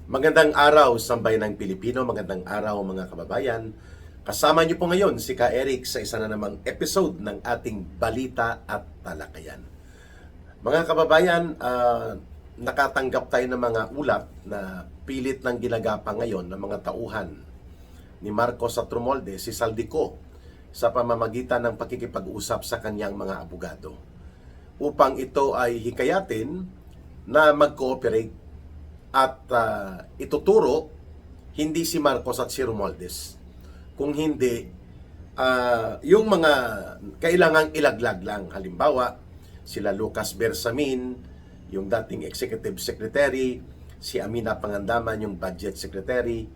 Magandang araw, sambayanang Pilipino. Magandang araw, mga kababayan. Kasama niyo po ngayon si Ka Eric sa isa na namang episode ng ating Balita at Talakayan. Mga kababayan, nakatanggap tayo ng mga ulat na pilit ng ginagapa ngayon ng mga tauhan ni Marcos at Romualdez, si Saldico, sa pamamagitan ng pakikipag-usap sa kanyang mga abogado upang ito ay hikayatin na mag-cooperate at ituturo hindi si Marcos at si Romualdez, kung hindi yung mga kailangang ilaglag lang. Halimbawa, sila Lucas Bersamin, yung dating Executive Secretary, si Amina Pangandaman, yung Budget Secretary,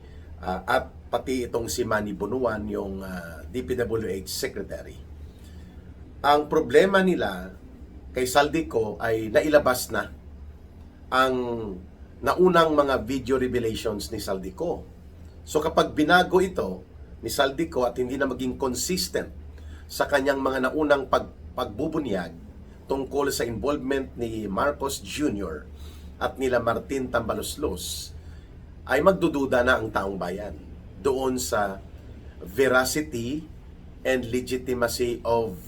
at pati itong si Manny Bunuan, yung DPWH Secretary. Ang problema nila kay Saldico ay nailabas na ang naunang mga video revelations ni Saldico. So kapag binago ito ni Saldico at hindi na maging consistent sa kanyang mga naunang pagbubunyag tungkol sa involvement ni Marcos Jr. at nila Martin Tambaloslos, ay magdududa na ang taong bayan doon sa veracity and legitimacy of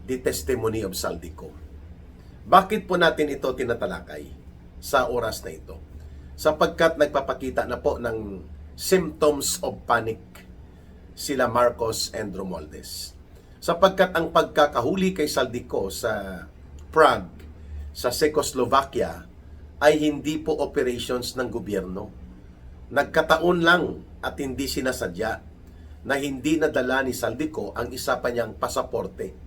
the testimony of Saldico. Bakit po natin ito tinatalakay sa oras na ito? Sapagkat nagpapakita na po ng symptoms of panic sila Marcos and Romualdez. Sapagkat ang pagkakahuli kay Saldico sa Prague, sa Czechoslovakia, ay hindi po operations ng gobyerno. Nagkataon lang at hindi sinasadya na hindi nadala ni Saldico ang isa pa niyang pasaporte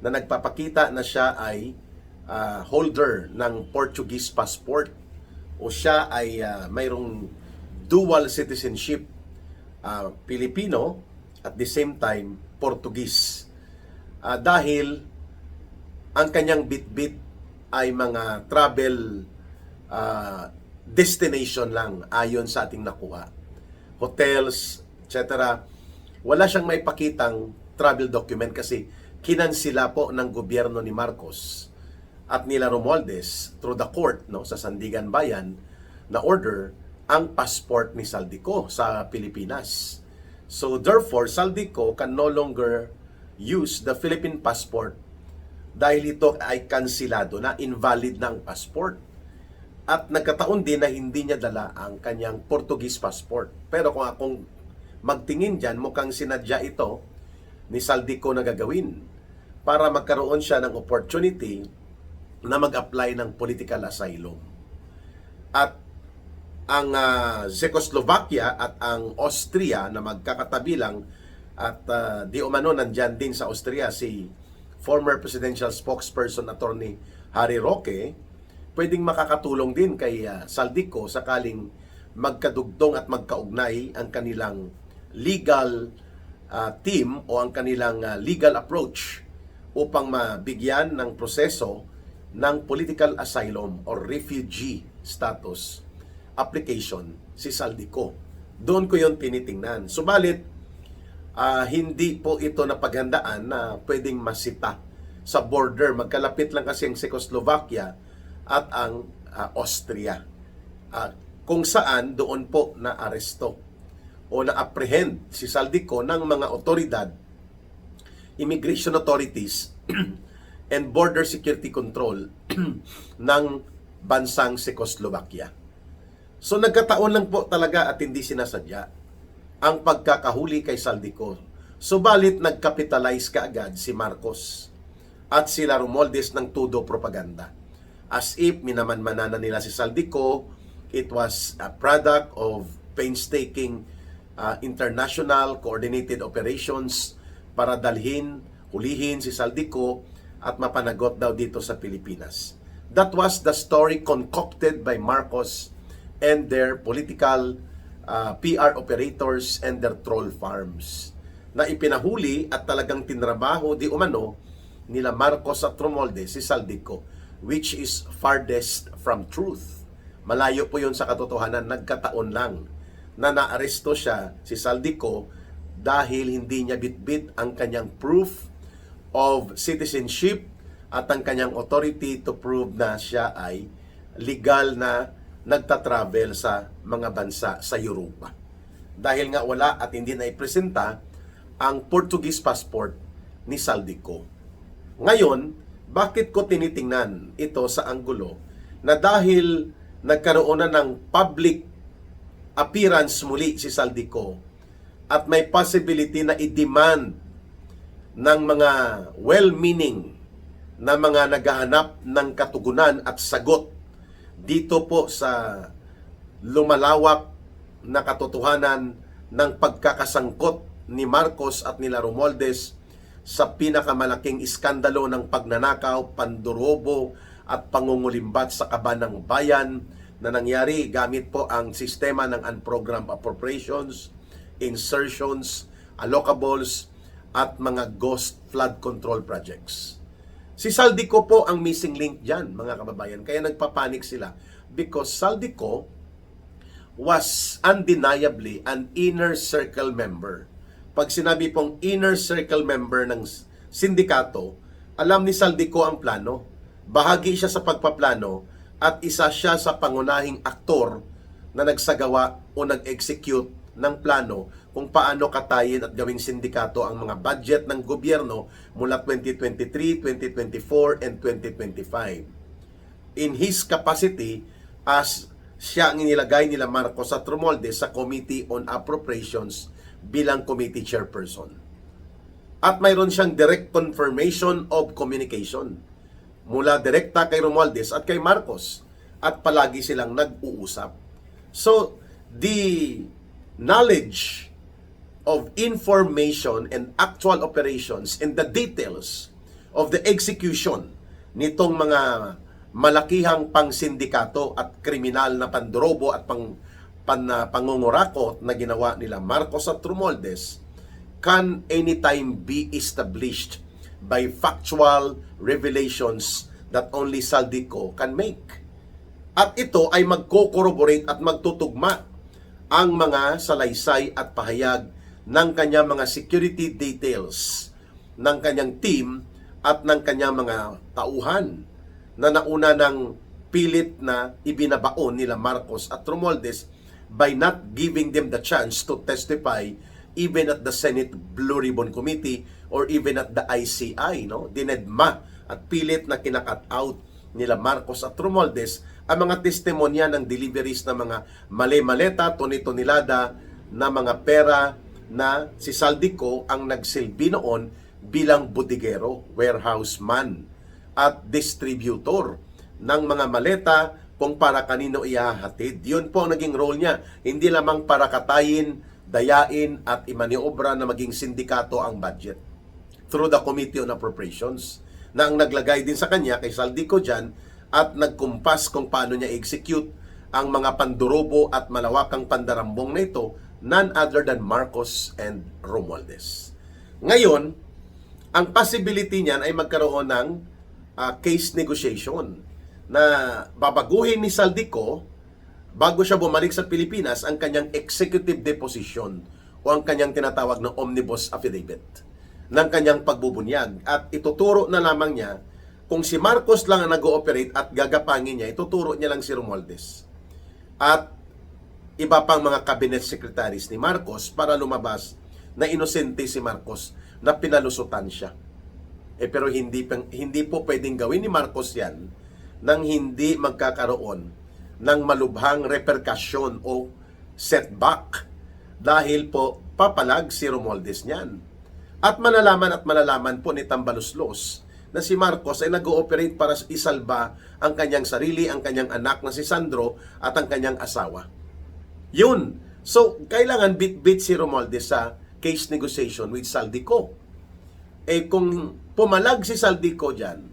na nagpapakita na siya ay holder ng Portuguese passport o siya ay mayroong dual citizenship, Pilipino at the same time Portuguese, dahil ang kanyang bitbit ay mga travel destination lang ayon sa ating nakuha, hotels, etc. Wala siyang maipakitang travel document kasi kinansila po ng gobyerno ni Marcos at nila Romualdez through the court, sa Sandigan Bayan, na order ang passport ni Saldico sa Pilipinas. So therefore, Saldico can no longer use the Philippine passport dahil ito ay kansilado na, invalid na ang passport. At nagkataon din na hindi niya dala ang kanyang Portuguese passport. Pero kung akong magtingin dyan, mukhang sinadya ito ni Saldico na gagawin para magkaroon siya ng opportunity na mag-apply ng political asylum. At ang Czechoslovakia at ang Austria na magkakatabi lang, at di umano nandyan din sa Austria si former presidential spokesperson attorney Harry Roque, pwedeng makakatulong din kay Saldico sakaling magkadugtong at magkaugnay ang kanilang legal team o ang kanilang legal approach upang mabigyan ng proseso ng political asylum or refugee status application si Saldico. Doon ko yon tinitingnan. Subalit, hindi po ito napaghandaan na pwedeng masita sa border. Magkalapit lang kasi ang Czechoslovakia at ang Austria. Kung saan doon po na-aresto o na-apprehend si Saldico ng mga otoridad, immigration authorities, and border security control ng bansang Czechoslovakia. So nagkataon lang po talaga at hindi sinasadya ang pagkakahuli kay Saldico. Subalit nagkapitalize kaagad si Marcos at sila Romualdez ng tudo propaganda. As if minamanmanan nila si Saldico, it was a product of painstaking international coordinated operations para hulihin si Saldico at mapanagot daw dito sa Pilipinas. That was the story concocted by Marcos and their political PR operators and their troll farms na ipinahuli at talagang tinrabaho di umano nila Marcos at Romualdez si Saldico, which is farthest from truth. Malayo po yun sa katotohanan. Nagkataon lang na naaresto siya, si Saldico, dahil hindi niya bitbit ang kanyang proof of citizenship at ang kanyang authority to prove na siya ay legal na nagta-travel sa mga bansa sa Europa. Dahil nga wala at hindi na ipresenta ang Portuguese passport ni Saldico. Ngayon, bakit ko tinitingnan ito sa anggulo na dahil nagkaroon na ng public appearance muli si Saldico at may possibility na i-demand ng mga well-meaning na mga naghahanap ng katugunan at sagot dito po sa lumalawak na katotohanan ng pagkakasangkot ni Marcos at nila Romualdez sa pinakamalaking iskandalo ng pagnanakaw, pandurobo at pangungulimbat sa kaban ng bayan na nangyari gamit po ang sistema ng unprogrammed appropriations, insertions, allocables at mga ghost flood control projects. Si Saldico po ang missing link dyan, mga kababayan. Kaya nagpapanik sila because Saldico was undeniably an inner circle member. Pag sinabi pong inner circle member ng sindikato, alam ni Saldico ang plano. Bahagi siya sa pagpaplano at isa siya sa pangunahing aktor na nagsagawa o nag-execute ng plano kung paano katayin at gawing sindikato ang mga budget ng gobyerno mula 2023, 2024, and 2025. In his capacity as siya ang inilagay nila Marcos at Romualdez sa Committee on Appropriations bilang committee chairperson. At mayroon siyang direct confirmation of communication mula direkta kay Romualdez at kay Marcos at palagi silang nag-uusap. So, the knowledge of information and actual operations and the details of the execution nitong mga malakihang pangsindikato at kriminal na pandrobo at pangungurakot na ginawa nila Marcos at Romualdez can anytime be established by factual revelations that only Saldico can make. At ito ay magko-corroborate at magtutugma ang mga salaysay at pahayag ng kanyang mga security details ng kanyang team at ng kanyang mga tauhan na nauna ng pilit na ibinabaon nila Marcos at Romualdez by not giving them the chance to testify even at the Senate Blue Ribbon Committee or even at the ICI, no? Dinedma at pilit na kinakat out nila Marcos at Romualdez ang mga testimonya ng deliveries ng mga male-maleta, toni-tonelada na mga pera na si Saldico ang nagsilbi noon bilang bodigero, warehouse man at distributor ng mga maleta kung para kanino ihahatid. Yun po ang naging role niya. Hindi lamang para katayin, dayain at imaniobra na maging sindikato ang budget through the Committee on Appropriations na ang naglagay din sa kanya kay Saldico dyan at nagkumpas kung paano niya execute ang mga pandurobo at malawakang pandarambong na ito, none other than Marcos and Romualdez. Ngayon, ang possibility niyan ay magkaroon ng case negotiation na babaguhin ni Saldico bago siya bumalik sa Pilipinas ang kanyang executive deposition o ang kanyang tinatawag na omnibus affidavit ng kanyang pagbubunyag at ituturo na lamang niya kung si Marcos lang ang nag-ooperate at gagapangin niya, ituturo niya lang si Romualdez at iba pang mga cabinet secretaries ni Marcos para lumabas na inosente si Marcos na pinalusutan siya. Pero hindi po pwedeng gawin ni Marcos yan nang hindi magkakaroon ng malubhang reperkasyon o setback dahil po papalag si Romualdez niyan. At malalaman po ni Tambaluslos na si Marcos ay nag-ooperate para isalba ang kanyang sarili, ang kanyang anak na si Sandro at ang kanyang asawa. Yun. So, kailangan bit-bit si Romualdez sa case negotiation with Saldico. Kung pumalag si Saldico dyan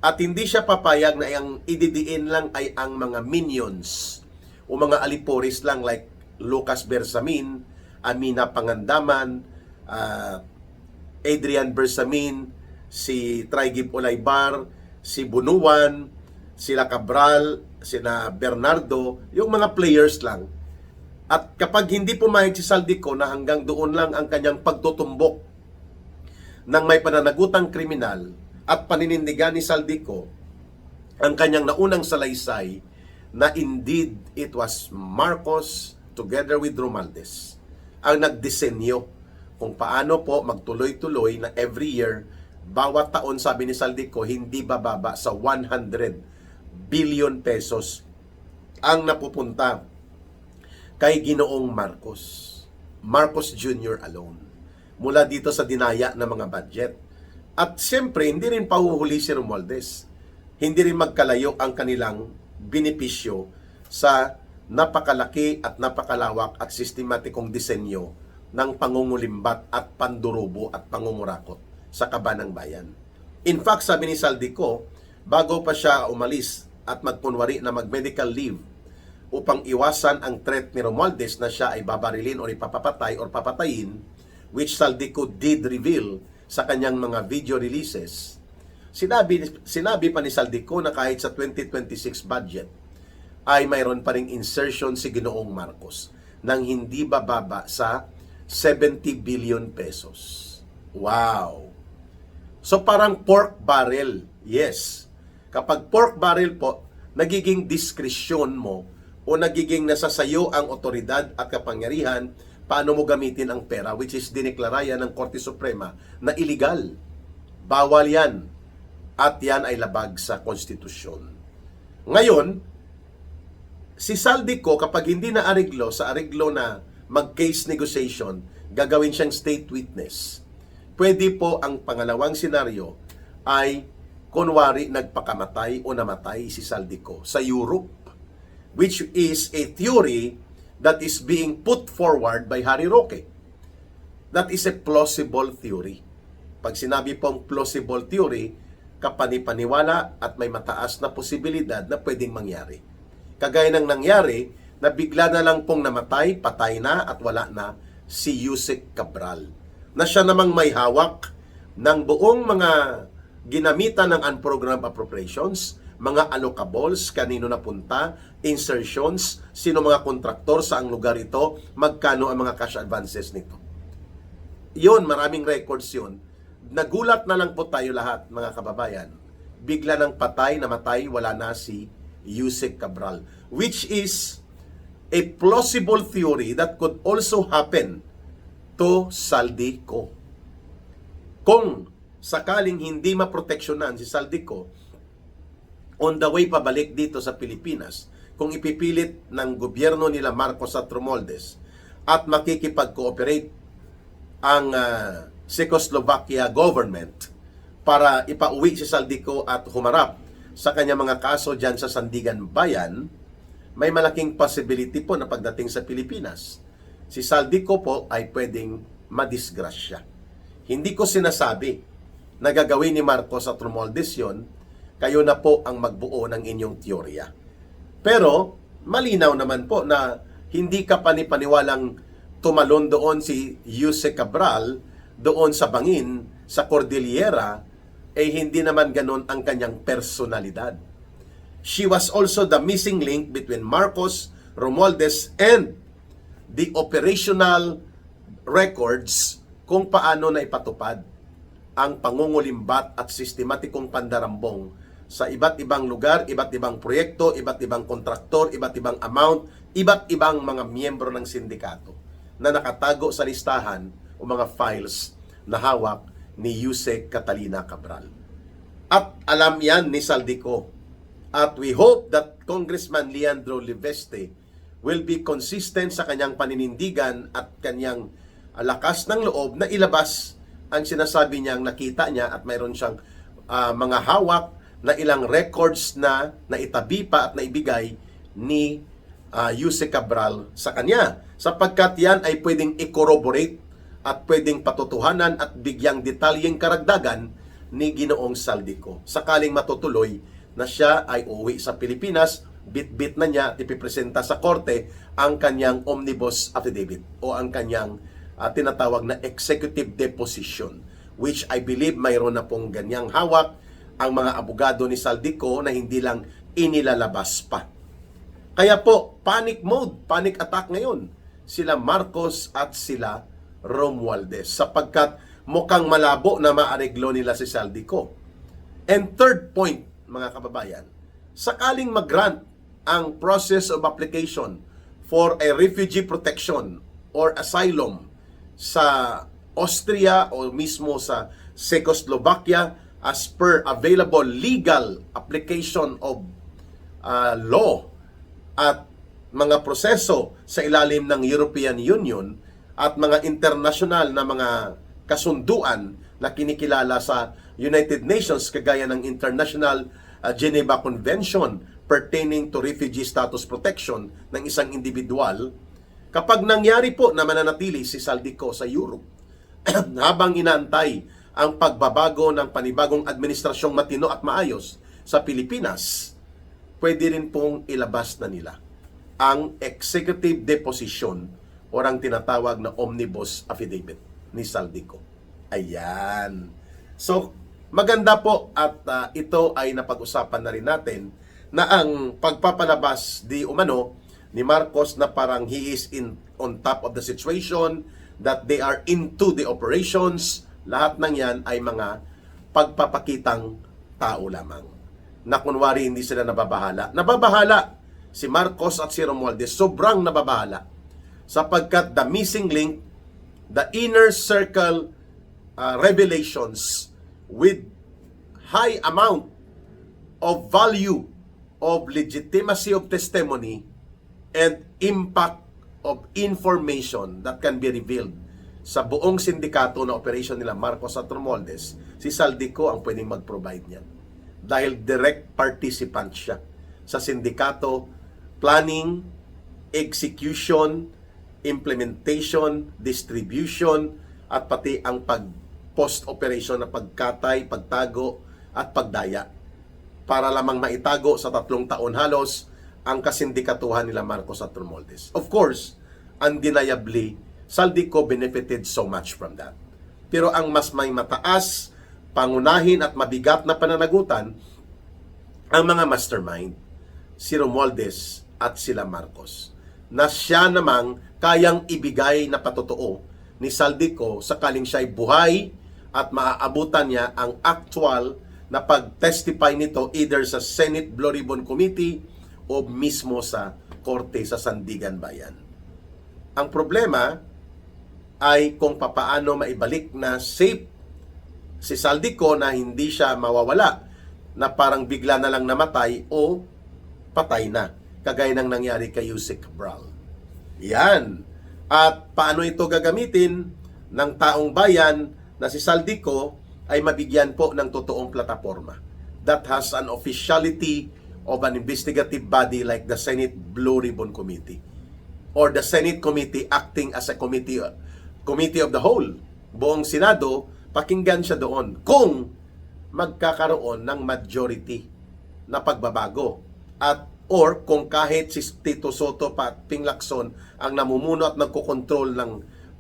at hindi siya papayag na ang ididiin lang ay ang mga minions o mga aliporis lang like Lucas Bersamin, Amina Pangandaman, Adrian Bersamin, si Traigib Olaybar, si Bunuan, sila Cabral, sila Bernardo, yung mga players lang. At kapag hindi pumayag si Saldico na hanggang doon lang ang kanyang pagtutumbok ng may pananagutang kriminal at paninindigan ni Saldico ang kanyang naunang salaysay na indeed it was Marcos together with Romualdez ang nagdisenyo kung paano po magtuloy-tuloy na every year, bawat taon, sabi ni Saldico, hindi bababa sa 100 billion pesos ang napupunta kay Ginoong Marcos Jr. alone, mula dito sa dinaya ng mga budget. At siyempre, hindi rin pahuhuli si Romualdez. Hindi rin magkalayo ang kanilang benepisyo sa napakalaki at napakalawak at sistematikong disenyo ng pangungulimbat at pandurubo at pangungurakot sa kabanang bayan. In fact, sabi ni Saldico, bago pa siya umalis at magpunwari na mag-medical leave upang iwasan ang threat ni Romualdez na siya ay babarilin o ipapapatay or papatayin, which Saldico did reveal sa kanyang mga video releases, sinabi pa ni Saldico na kahit sa 2026 budget ay mayroon pa ring insertion si Ginoong Marcos nang hindi bababa sa 70 billion pesos. Wow! So parang pork barrel. Yes. Kapag pork barrel po, nagiging diskresyon mo o nagiging nasasayo ang otoridad at kapangyarihan paano mo gamitin ang pera, which is dineklara yan ng Korte Suprema na illegal. Bawal yan. At yan ay labag sa konstitusyon. Ngayon, si Saldico, kapag hindi na ariglo, sa ariglo na mag-case negotiation, gagawin siyang state witness. Pwede po ang pangalawang senaryo ay kunwari nagpakamatay o namatay si Saldico sa Europe, which is a theory that is being put forward by Harry Roque. That is a plausible theory. Pag sinabi pong plausible theory, kapanipaniwala at may mataas na posibilidad na pwedeng mangyari. Kagaya ng nangyari na bigla na lang pong namatay, patay na at wala na si Yusek Cabral, na siya namang may hawak ng buong mga ginamitan ng unprogrammed appropriations, mga allocables, kanino napunta, insertions, sino mga kontraktor, saang lugar ito, magkano ang mga cash advances nito. Yun, maraming records yun. Nagulat na lang po tayo lahat, mga kababayan. Bigla ng patay, namatay, wala na si Yusek Cabral, which is a plausible theory that could also happen to Saldico. Kung sakaling hindi maproteksyonan si Saldico on the way pabalik dito sa Pilipinas, kung ipipilit ng gobyerno nila Marcos at Romualdez at makikipag-cooperate ang Czechoslovakia government para ipauwi si Saldico at humarap sa kanyang mga kaso dyan sa Sandigan Bayan, may malaking possibility po na pagdating sa Pilipinas, si Saldico po ay pwedeng madisgrasya. Hindi ko sinasabi na gagawin ni Marcos at Romualdez yun, kayo na po ang magbuo ng inyong teorya. Pero, malinaw naman po na hindi ka panipaniwalang tumalon doon si Yusek Cabral doon sa bangin, sa Cordillera, hindi naman ganon ang kanyang personalidad. She was also the missing link between Marcos, Romualdez, and the operational records kung paano na ipatupad ang pangungulimbat at sistematikong pandarambong sa iba't ibang lugar, iba't ibang proyekto, iba't ibang kontraktor, iba't ibang amount, iba't ibang mga miyembro ng sindikato na nakatago sa listahan o mga files na hawak ni Yusek Catalina Cabral. At alam yan ni Saldico. At we hope that Congressman Leandro Liveste will be consistent sa kanyang paninindigan at kanyang lakas ng loob na ilabas ang sinasabi niyang nakita niya at mayroon siyang mga hawak na ilang records na naitabi pa at naibigay ni Yusek Cabral sa kanya, sapagkat yan ay pwedeng i-corroborate at pwedeng patutuhanan at bigyang detalyeng karagdagan ni Ginoong Saldico. Sakaling matutuloy na siya ay uuwi sa Pilipinas, bit-bit na niya at ipipresenta sa korte ang kanyang omnibus affidavit o ang kanyang tinatawag na executive deposition, which I believe mayroon na pong ganyang hawak ang mga abogado ni Saldico na hindi lang inilalabas pa. Kaya po, panic mode, panic attack ngayon sila Marcos at sila Romualdez, sapagkat mukhang malabo na maareglo nila si Saldico. And third point, mga kababayan, sakaling mag-grant ang process of application for a refugee protection or asylum sa Austria o mismo sa Czechoslovakia as per available legal application of law at mga proseso sa ilalim ng European Union at mga international na mga kasunduan na kinikilala sa United Nations kagaya ng International Geneva Convention pertaining to refugee status protection ng isang individual, kapag nangyari po na mananatili si Saldico sa Europe habang inaantay ang pagbabago ng panibagong administrasyong matino at maayos sa Pilipinas, pwede rin pong ilabas na nila ang executive deposition o ang tinatawag na omnibus affidavit ni Saldico. Ayan. So, maganda po at ito ay napag-usapan na rin natin na ang pagpapalabas di umano ni Marcos na parang he is on top of the situation, that they are into the operations, lahat ng yan ay mga pagpapakitang tao lamang. Na kunwari hindi sila nababahala. Nababahala si Marcos at si Romualdez, sobrang nababahala. Sapagkat the missing link, the inner circle revelations with high amount of value of legitimacy of testimony and impact of information that can be revealed sa buong sindikato na operation nila Marcos at Romualdez, si Saldico ang pwedeng mag-provide niyan. Dahil direct participant siya sa sindikato, planning, execution, implementation, distribution, at pati ang post-operation na pagkatay, pagtago, at pagdaya. Para lamang maitago sa 3 taon halos ang kasindikatuhan nila Marcos at Romualdez. Of course, undeniably, Saldico benefited so much from that. Pero ang mas may mataas, pangunahin at mabigat na pananagutan, ang mga mastermind, si Romualdez at sila Marcos, na siya namang kayang ibigay na patotoo ni Saldico sakaling siya'y buhay at maaabutan niya ang actual na pag-testify nito either sa Senate Blue Ribbon Committee o mismo sa Korte sa Sandigan Bayan. Ang problema ay kung papaano maibalik na safe si Saldico na hindi siya mawawala, na parang bigla na lang namatay o patay na, kagaya ng nangyari kay Yusek Cabral. Yan. At paano ito gagamitin ng taong bayan na si Saldico ay mabigyan po ng totoong plataforma that has an officiality of an investigative body like the Senate Blue Ribbon Committee or the Senate Committee acting as a committee of the whole. Buong Senado, pakinggan siya doon kung magkakaroon ng majority na pagbabago at or kung kahit si Tito Soto pa at Ping Lacson ang namumuno at nagkokontrol ng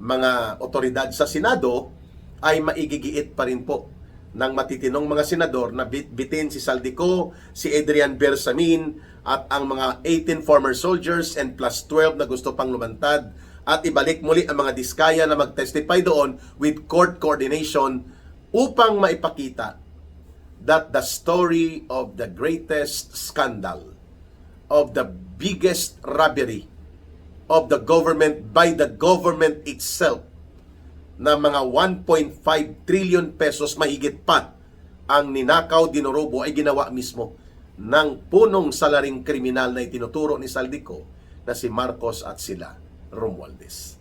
mga otoridad sa Senado, ay maigigiit pa rin po ng matitinong mga senador na bitin si Saldico, si Adrian Bersamin at ang mga 18 former soldiers and plus 12 na gusto pang lumantad at ibalik muli ang mga diskaya na mag-testify doon with court coordination upang maipakita that the story of the greatest scandal, of the biggest robbery of the government by the government itself, na mga 1.5 trillion pesos mahigit pa ang ninakaw, dinurobo ay ginawa mismo ng punong salaring kriminal na itinuturo ni Saldico na si Marcos at sila Romualdez.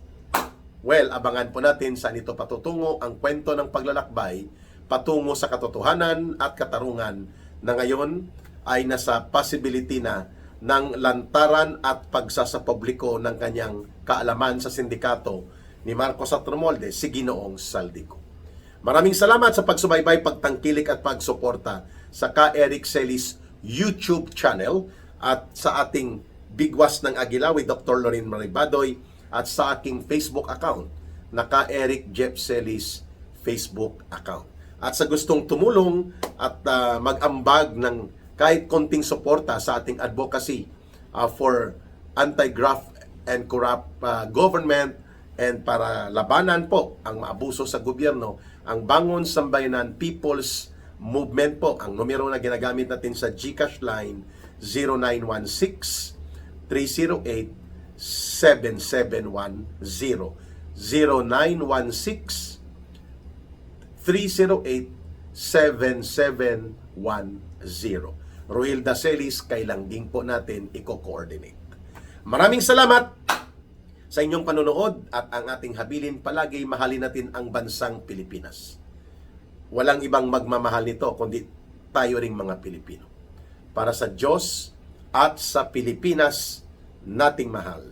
Well, abangan po natin saan ito patutungo ang kwento ng paglalakbay patungo sa katotohanan at katarungan na ngayon ay nasa possibility na ng lantaran at pagsasapubliko ng kanyang kaalaman sa sindikato ni Marcos at Romualdez, si Ginoong Saldico. Maraming salamat sa pagsubaybay, pagtangkilik at pagsuporta sa Ka Eric Celis YouTube channel at sa ating Bigwas ng Agila with Dr. Lorin Maribadoy at sa aking Facebook account na Ka Eric Jeff Celis Facebook account. At sa gustong tumulong at mag-ambag ng kahit konting suporta sa ating advocacy for anti-graft and corrupt government and para labanan po ang maabuso sa gobyerno, ang Bangon Sambayanan People's Movement po, ang numero na ginagamit natin sa GCash line 0916-308-7710. 0916-308-7710. Ruhil Dacelis, kailang din po natin i-coordinate. Maraming salamat sa inyong panonood at ang ating habilin palagi, mahalin natin ang bansang Pilipinas. Walang ibang magmamahal nito kundi tayo ring mga Pilipino. Para sa Diyos at sa Pilipinas nating mahal.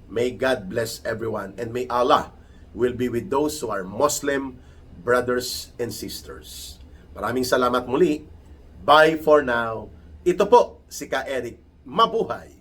May God bless everyone and may Allah will be with those who are Muslim brothers and sisters. Maraming salamat muli. Bye for now. Ito po si Ka Eric. Mabuhay!